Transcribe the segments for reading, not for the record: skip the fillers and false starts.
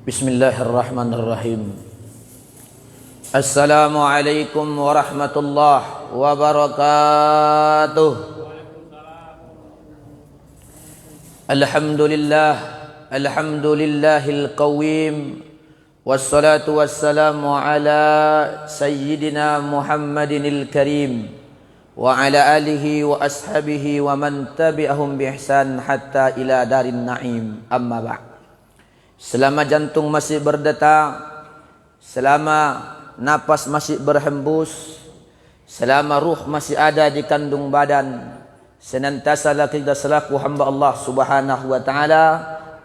Bismillahirrahmanirrahim. Assalamualaikum warahmatullahi wabarakatuh. Alhamdulillahil qawim. Wassalatu wassalamu ala sayyidina Muhammadinil karim wa ala alihi wa ashabihi wa man tabi'ahum bi ihsan hatta ila darin na'im. Amma ba'd. Selama jantung masih berdetak, selama napas masih berhembus, selama ruh masih ada di kandung badan, senantiasa kita selaku hamba Allah Subhanahu wa taala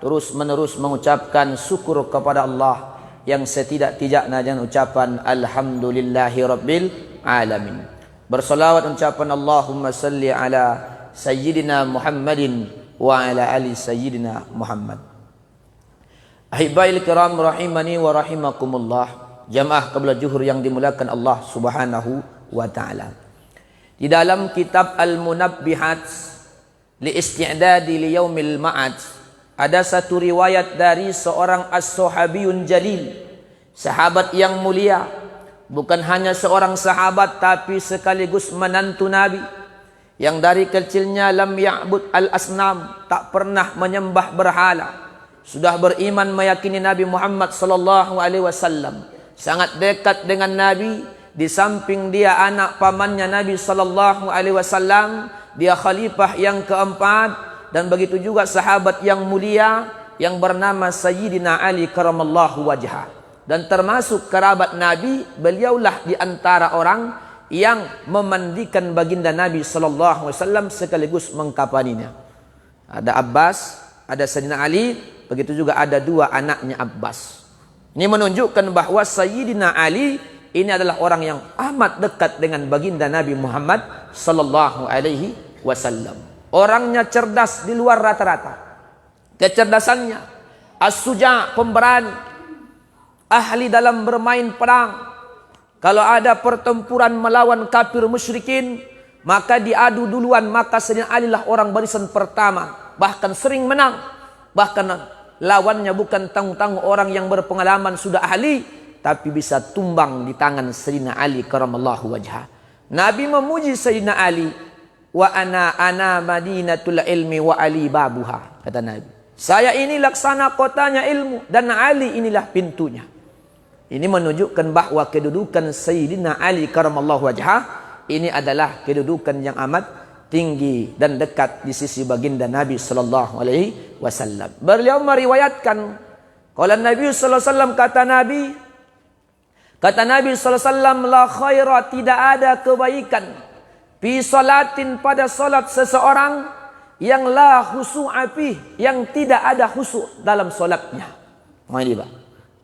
terus menerus mengucapkan syukur kepada Allah yang setidak-tidaknya dengan ucapan alhamdulillahi rabbil alamin. Bersolawat ucapan Allahumma salli ala sayyidina Muhammadin wa ala ali sayyidina Muhammad. Ahibail kiram rahimani wa rahimakumullah. Jamaah qabla zuhur yang dimuliakan Allah Subhanahu wa taala. Di dalam kitab Al-Munabbihat li isti'dadi li yaumil ma'ad ada satu riwayat dari seorang as-sahabiyun jalil, sahabat yang mulia, bukan hanya seorang sahabat tapi sekaligus menantu Nabi yang dari kecilnya lam ya'bud al-asnam, tak pernah menyembah berhala. Sudah beriman meyakini Nabi Muhammad sallallahu alaihi wasallam, sangat dekat dengan Nabi. Di samping dia anak pamannya Nabi sallallahu alaihi wasallam, dia khalifah yang keempat, dan begitu juga sahabat yang mulia yang bernama Sayyidina Ali karamallahu wajhah. Dan termasuk kerabat Nabi, beliaulah di antara orang yang memandikan baginda Nabi sallallahu alaihi wasallam sekaligus mengkafaninya. Ada Abbas, ada Sayyidina Ali, begitu juga ada dua anaknya Abbas. Ini menunjukkan bahwa Sayyidina Ali ini adalah orang yang amat dekat dengan baginda Nabi Muhammad sallallahu alaihi wasallam. Orangnya cerdas di luar rata-rata. Kecerdasannya, as-suja', pemberani, ahli dalam bermain perang. Kalau ada pertempuran melawan kafir musyrikin, maka diadu duluan, maka Sayyidina Ali lah orang barisan pertama, bahkan sering menang. Bahkan lawannya bukan tanggung-tanggung orang yang berpengalaman sudah ahli, tapi bisa tumbang di tangan Sayyidina Ali karamallahu wajhah. Nabi memuji Sayyidina Ali, wa ana madinatul ilmi wa ali babuha, kata Nabi. Saya ini laksana kotanya ilmu dan Ali inilah pintunya. Ini menunjukkan bahwa kedudukan Sayyidina Ali karamallahu wajhah ini adalah kedudukan yang amat tinggi dan dekat di sisi baginda Nabi sallallahu alaihi wasallam. Beliau meriwayatkan, qala Nabi sallallahu alaihi wasallam, kata Nabi sallallahu alaihi wasallam, la khaira, tidak ada kebaikan fi salatin, pada salat seseorang yang la khusu'a fi, yang tidak ada khusu' dalam salatnya. Ini Pak.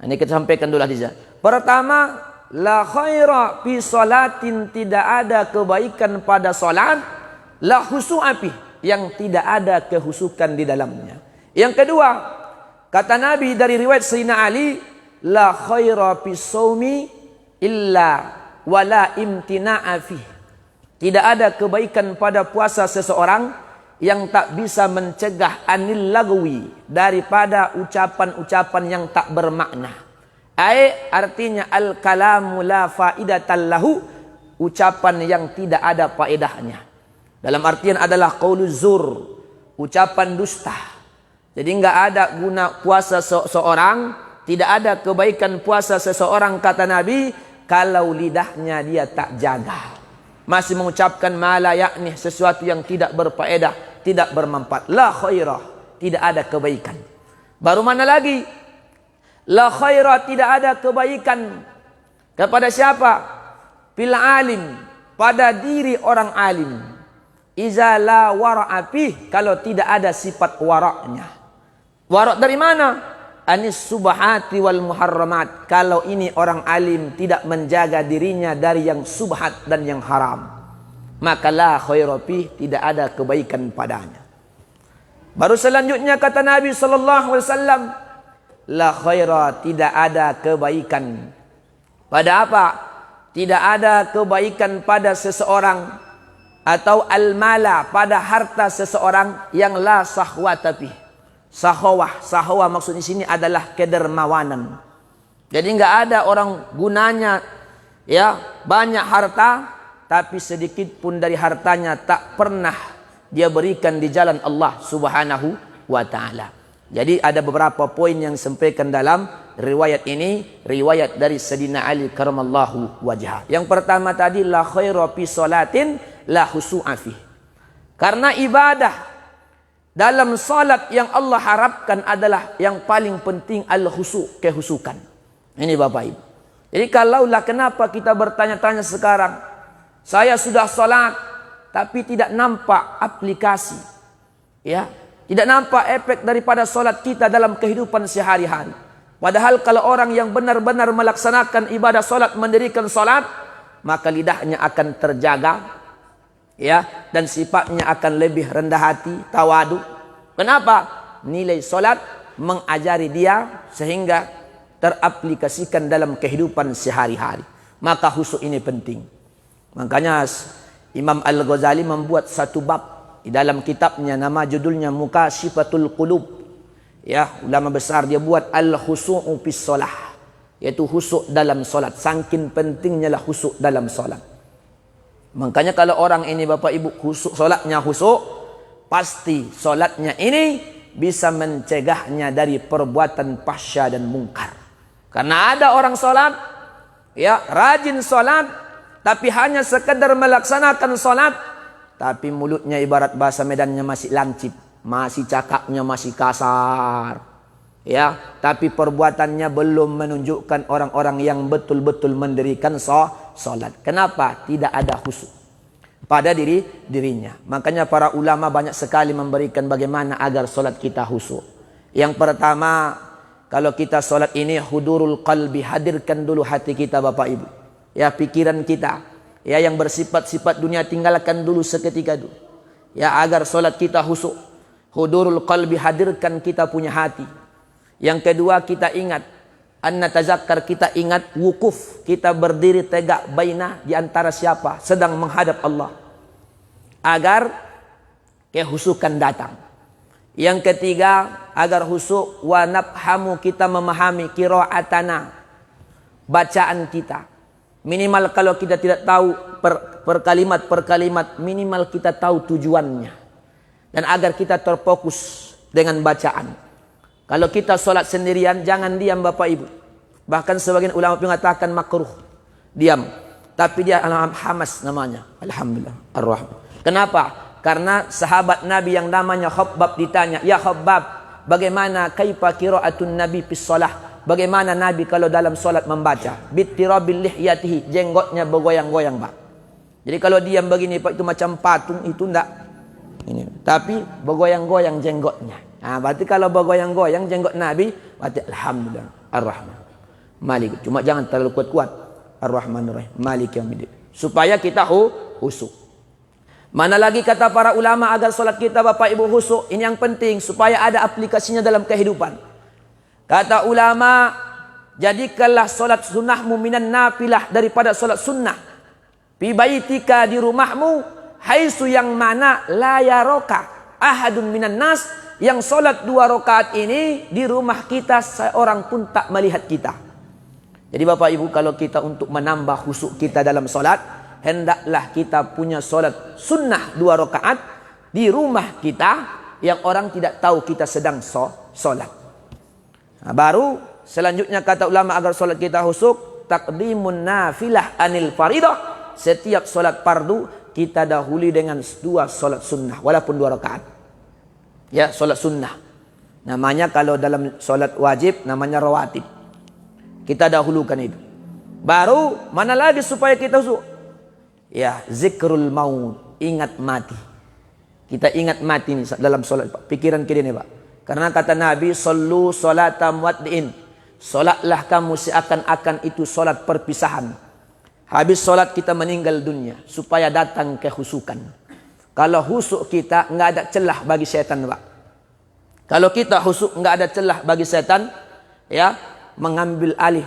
Ini kita sampaikan dulu hadisnya. Pertama, la khaira fi salatin, tidak ada kebaikan pada salat la khusu'a fi, yang tidak ada kehusukan di dalamnya. Yang kedua, kata Nabi dari riwayat Sayyidina Ali, la khaira fi shaumi illa wala imtina'a fi, tidak ada kebaikan pada puasa seseorang yang tak bisa mencegah anil lagwi, daripada ucapan-ucapan yang tak bermakna. Artinya al kalamu la faidatan lahu, ucapan yang tidak ada faedahnya. Dalam artian adalah qauluz zur, ucapan dusta. Jadi enggak ada guna puasa seseorang, tidak ada kebaikan puasa seseorang, kata Nabi, kalau lidahnya dia tak jaga, masih mengucapkan ma la ya'ni, sesuatu yang tidak berfaedah, tidak bermanfaat. La khairah, tidak ada kebaikan. Baru mana lagi? La khairah, tidak ada kebaikan kepada siapa? Fil alim, pada diri orang alim. Iza la wara'a fih, kalau tidak ada sifat waraknya. Warak dari mana? Anis subhati wal muharramat, kalau ini orang alim tidak menjaga dirinya dari yang subhat dan yang haram, maka la khaira fih, tidak ada kebaikan padanya. Baru selanjutnya kata Nabi sallallahu alaihi wasallam, la khaira, tidak ada kebaikan pada apa? Tidak ada kebaikan pada seseorang atau al-mala, pada harta seseorang yang la sahwata fih, Sahawah, sahawah maksud di sini adalah kedermawanan. Jadi nggak ada orang gunanya ya banyak harta, tapi sedikit pun dari hartanya tak pernah dia berikan di jalan Allah Subhanahu wa taala. Jadi ada beberapa poin yang disampaikan dalam riwayat ini, riwayat dari Sayyidina Ali karamallahu wajhah. Yang pertama tadi la khaira fi salatin la khusu'a fi. Karena ibadah dalam salat yang Allah harapkan adalah yang paling penting al-khusu', kehusukan. Ini Bapak Ibu. Jadi kalaulah kenapa kita bertanya-tanya sekarang, saya sudah salat tapi tidak nampak aplikasi. Ya, tidak nampak efek daripada salat kita dalam kehidupan sehari-hari. Padahal kalau orang yang benar-benar melaksanakan ibadah salat, mendirikan salat, maka lidahnya akan terjaga, ya, dan sifatnya akan lebih rendah hati, tawadu. Kenapa? Nilai salat mengajari dia sehingga teraplikasikan dalam kehidupan sehari-hari. Maka khusyuk ini penting. Makanya Imam Al-Ghazali membuat satu bab di dalam kitabnya, nama judulnya Mukashifatul Qulub. Ya, ulama besar dia buat al-khusyu'u fis shalah, yaitu khusyuk dalam salat. Saking pentingnya lah khusyuk dalam salat. Makanya kalau orang ini Bapak Ibu khusyuk, salatnya khusyuk, pasti salatnya ini bisa mencegahnya dari perbuatan fahsya dan mungkar. Karena ada orang salat, ya, rajin salat, tapi hanya sekedar melaksanakan salat, tapi mulutnya ibarat bahasa Medannya masih lancip, masih cakapnya masih kasar. Ya, tapi perbuatannya belum menunjukkan orang-orang yang betul-betul mendirikan salat. Kenapa? Tidak ada khusyuk pada dirinya. Makanya para ulama banyak sekali memberikan bagaimana agar salat kita khusyuk. Yang pertama, kalau kita salat ini hudurul qalbi, hadirkan dulu hati kita Bapak Ibu. Ya, pikiran kita, ya, yang bersifat-sifat dunia tinggalkan dulu seketika dulu. Ya, agar salat kita khusyuk. Hudurul qalbi, hadirkan kita punya hati. Yang kedua, kita ingat an-natazakkar, kita ingat wukuf, kita berdiri tegak baina, di antara siapa? Sedang menghadap Allah. Agar kehusukan datang. Yang ketiga, agar husuk wa nafhamu, kita memahami qiraatana, bacaan kita. Minimal kalau kita tidak tahu per kalimat, minimal kita tahu tujuannya. Dan agar kita terfokus dengan bacaan. Kalau kita sholat sendirian, jangan diam Bapak Ibu. Bahkan sebagian ulama mengatakan makruh diam. Tapi dia hamas namanya. Alhamdulillah. Ar-Rahman. Kenapa? Karena sahabat Nabi yang namanya Khabbab ditanya, ya Khabbab, bagaimana kaifa qiraatun Nabi fis shalah? Bagaimana Nabi kalau dalam salat membaca? Bittirabil lihyatihi, jenggotnya bergoyang-goyang, Pak. Jadi kalau diam begini Pak, itu macam patung, itu enggak. Ini, tapi bergoyang-goyang jenggotnya. Nah, berarti kalau bergoyang-goyang jenggot Nabi, berarti alhamdulillah Ar-Rahman Malik. Cuma jangan terlalu kuat-kuat. Ar-Rahmanir-Rahim Malik yaumiddin. Supaya kita khusyuk. Mana lagi kata para ulama agar salat kita Bapak Ibu khusyuk? Ini yang penting supaya ada aplikasinya dalam kehidupan. Kata ulama, jadikanlah salat sunnahmu minan nafilah, daripada salat sunnah. Fi baitika, di rumahmu, haitsu yang mana la yaraka ahadun minan nas, yang salat 2 rakaat ini di rumah kita seorang pun tak melihat kita. Jadi Bapak Ibu, kalau kita untuk menambah khusyuk kita dalam salat, hendaklah kita punya salat sunnah 2 rakaat di rumah kita yang orang tidak tahu kita sedang salat. Nah, baru selanjutnya kata ulama agar salat kita khusyuk, taqdimun nafilah anil faridah. Setiap salat fardu kita dahului dengan 2 salat sunnah walaupun 2 rakaat. Ya, salat sunnah. Namanya kalau dalam salat wajib namanya rawatib. Kita dahulukan itu. Baru mana lagi supaya kita khusyuk? Ya, zikrul maut, ingat mati. Kita ingat mati ini dalam salat, Pak. Pikiran kita ini, Pak. Karena kata Nabi, sallu salata muwaddi'in. Salatlah kamu seakan-akan itu salat perpisahan. Habis salat kita meninggal dunia supaya datang kehusukan. Kalau khusyuk kita enggak ada celah bagi setan, Pak. Kalau kita khusyuk enggak ada celah bagi setan, ya, mengambil alih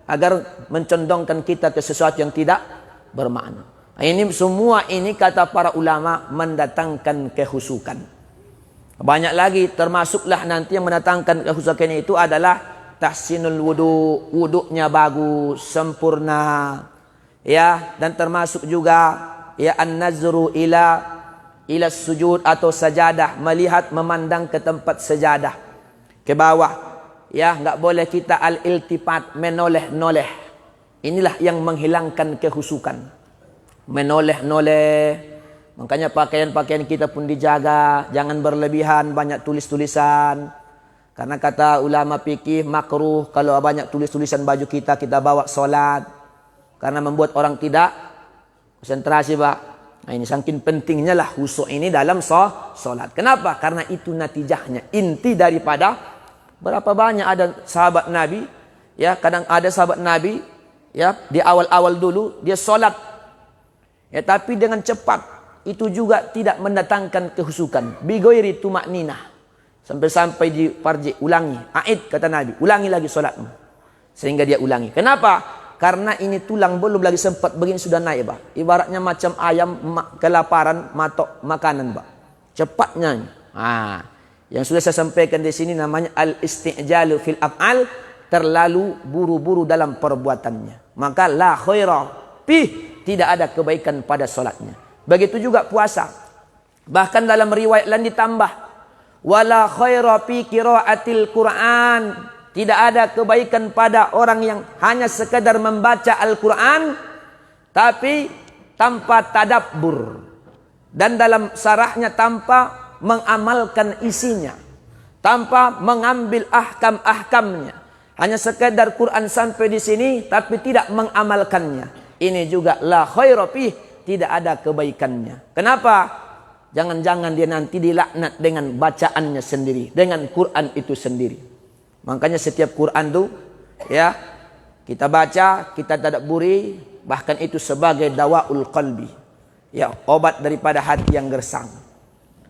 agar mencondongkan kita ke sesuatu yang tidak bermakna. Ini semua ini kata para ulama mendatangkan kehusukan. Banyak lagi, termasuklah nanti yang mendatangkan kehusukan itu adalah tahsinul wudu, wuduknya bagus, sempurna. Ya, dan termasuk juga ya an-nazru ila sujud atau sajadah, melihat memandang ke tempat sajadah, ke bawah. Ya, enggak boleh kita al-iltifat, menoleh-noleh. Inilah yang menghilangkan kehusukan. Menoleh-noleh. Makanya pakaian-pakaian kita pun dijaga, jangan berlebihan, banyak tulis-tulisan. Karena kata ulama fikih makruh kalau banyak tulis-tulisan baju kita bawa solat. Karena membuat orang tidak konsentrasi, Pak. Nah, ini saking pentingnya lah khusyuk ini dalam solat. Kenapa? Karena itu natijahnya, inti daripada berapa banyak ada sahabat Nabi, ya, kadang ada sahabat Nabi, ya, di awal-awal dulu dia solat, ya, tapi dengan cepat. Itu juga tidak mendatangkan kehusukan. Bigoiri tumakninah. Sampai-sampai di farji, ulangi. Aid, kata Nabi, ulangi lagi solatmu. Sehingga dia ulangi. Kenapa? Karena ini tulang belum lagi sempat begini sudah naik, Pak. Ibaratnya macam ayam kelaparan matok makanan, Pak. Cepatnya. Yang sudah saya sampaikan di sini namanya al-isti'jalu fil af'al, terlalu buru-buru dalam perbuatannya. Maka la khaira tidak ada kebaikan pada solatnya. Begitu juga puasa. Bahkan dalam riwayat lain ditambah, wala khaira fi qiraatil Qur'an. Tidak ada kebaikan pada orang yang hanya sekedar membaca Al-Quran tapi tanpa tadabbur, dan dalam sarahnya tanpa mengamalkan isinya, tanpa mengambil ahkam-ahkamnya. Hanya sekedar Quran sampai di sini tapi tidak mengamalkannya. Ini juga la khaira fi, tidak ada kebaikannya. Kenapa? Jangan-jangan dia nanti dilaknat dengan bacaannya sendiri, dengan Quran itu sendiri. Makanya setiap Quran itu, ya, kita baca, kita tadabburi, bahkan itu sebagai dawaul qalbi, ya, obat daripada hati yang gersang.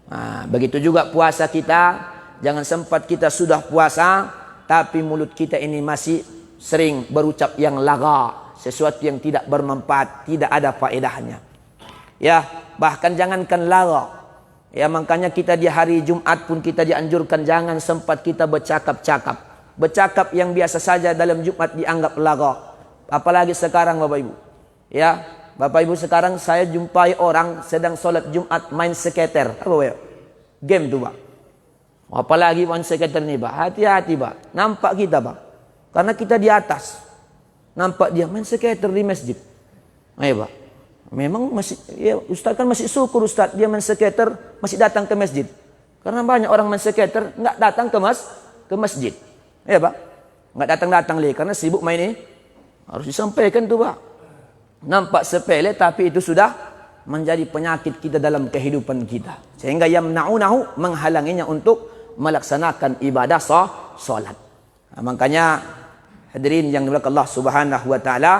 Nah, begitu juga puasa kita, jangan sempat kita sudah puasa tapi mulut kita ini masih sering berucap yang laga, sesuatu yang tidak bermanfaat, tidak ada faedahnya. Ya, bahkan jangankan laga. Ya, makanya kita di hari Jumat pun kita dianjurkan jangan sempat kita bercakap-cakap. Bercakap yang biasa saja dalam Jumat dianggap laga. Apalagi sekarang Bapak Ibu. Ya, Bapak Ibu sekarang saya jumpai orang sedang sholat Jumat main skater. Apa Bapak? Game tuh, Pak. Apalagi main skater nih, Pak. Hati-hati, Pak. Nampak kita, Pak. Karena kita di atas. Nampak dia main skater di masjid. Ayo, Pak. Memang masih, ya, Ustaz kan masih syukur Ustaz dia main skater masih datang ke masjid. Karena banyak orang main skater nggak datang ke masjid. Ya, Pak. Nggak datang-datang lagi karena sibuk main ini. Harus disampaikan tuh, Pak. Nampak sepele tapi itu sudah menjadi penyakit kita dalam kehidupan kita. Sehingga yamna'unahu, menghalanginya untuk melaksanakan ibadah salat. Nah, makanya hadirin yang dimuliakan Allah Subhanahu wa taala,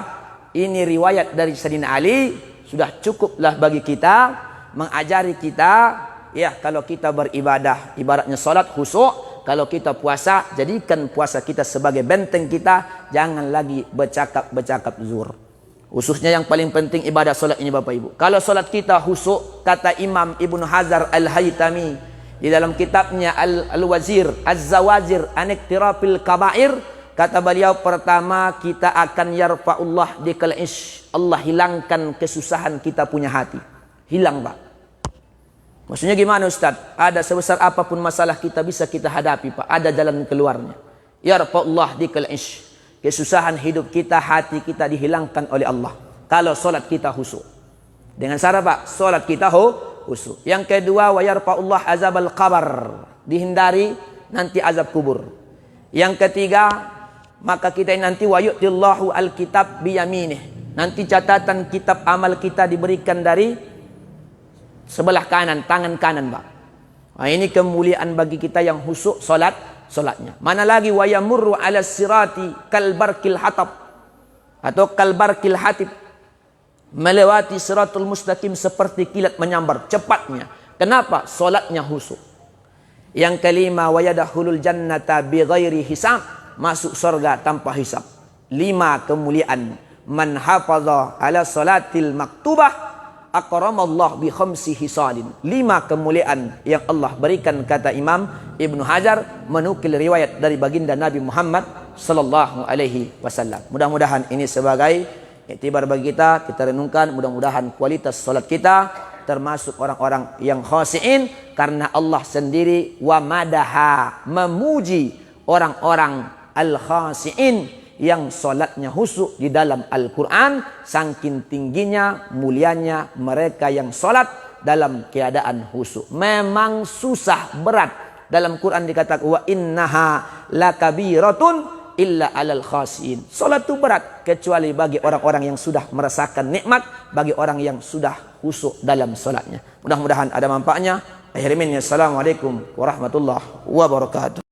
ini riwayat dari Sayyidina Ali sudah cukuplah bagi kita, mengajari kita, ya, kalau kita beribadah ibaratnya salat khusyuk, kalau kita puasa jadikan puasa kita sebagai benteng kita, jangan lagi bercakap zur. Khususnya yang paling penting ibadah salat ini Bapak Ibu. Kalau salat kita khusyuk, kata Imam Ibnu Hajar Al-Haytami di dalam kitabnya Al-Wazir Az-Zawajir an Iktirafil Kabair, kata beliau, pertama kita akan yarfa'ullah dikal ish. Allah hilangkan kesusahan kita punya hati. Hilang, Pak. Maksudnya gimana Ustaz? Ada sebesar apapun masalah kita bisa kita hadapi, Pak. Ada jalan keluarnya. Yarfa'ullah dikal ish. Kesusahan hidup kita, hati kita dihilangkan oleh Allah. Kalau solat kita khusyuk. Dengan syarat, Pak, solat kita khusyuk. Yang kedua, wa yarfa'ullah azabal qabr. Dihindari nanti azab kubur. Yang ketiga, maka kita nanti wa yu'tillahu alkitab biyaminih. Nanti catatan kitab amal kita diberikan dari sebelah kanan, tangan kanan, Pak. Nah, ini kemuliaan bagi kita yang khusyuk solatnya. Mana lagi wa yamurru ala sirati kalbarkil hatab atau kalbarkil hatib, melewati siratul mustaqim seperti kilat menyambar cepatnya. Kenapa? Solatnya khusyuk. Yang kelima, wa yadkhulul jannata bighairi hisab, masuk surga tanpa hisab. 5 kemuliaan. Man hafaza ala salatil maktubah akramallah bi khamsi hisalin. 5 kemuliaan yang Allah berikan, kata Imam Ibnu Hajar menukil riwayat dari baginda Nabi Muhammad sallallahu alaihi wasallam. Mudah-mudahan ini sebagai iktibar bagi kita renungkan, mudah-mudahan kualitas salat kita termasuk orang-orang yang khasiin, karena Allah sendiri wa madaha, memuji orang-orang al-khasiin yang solatnya khusyuk di dalam Al-Quran. Saking tingginya, mulianya mereka yang solat dalam keadaan khusyuk. Memang susah, berat. Dalam Quran dikatakan wa innaha lakabiratun illa alal khasiin. Solat itu berat kecuali bagi orang-orang yang sudah merasakan nikmat, bagi orang yang sudah khusyuk dalam solatnya. Mudah-mudahan ada manfaatnya. Akhirnya, assalamualaikum warahmatullahi wabarakatuh.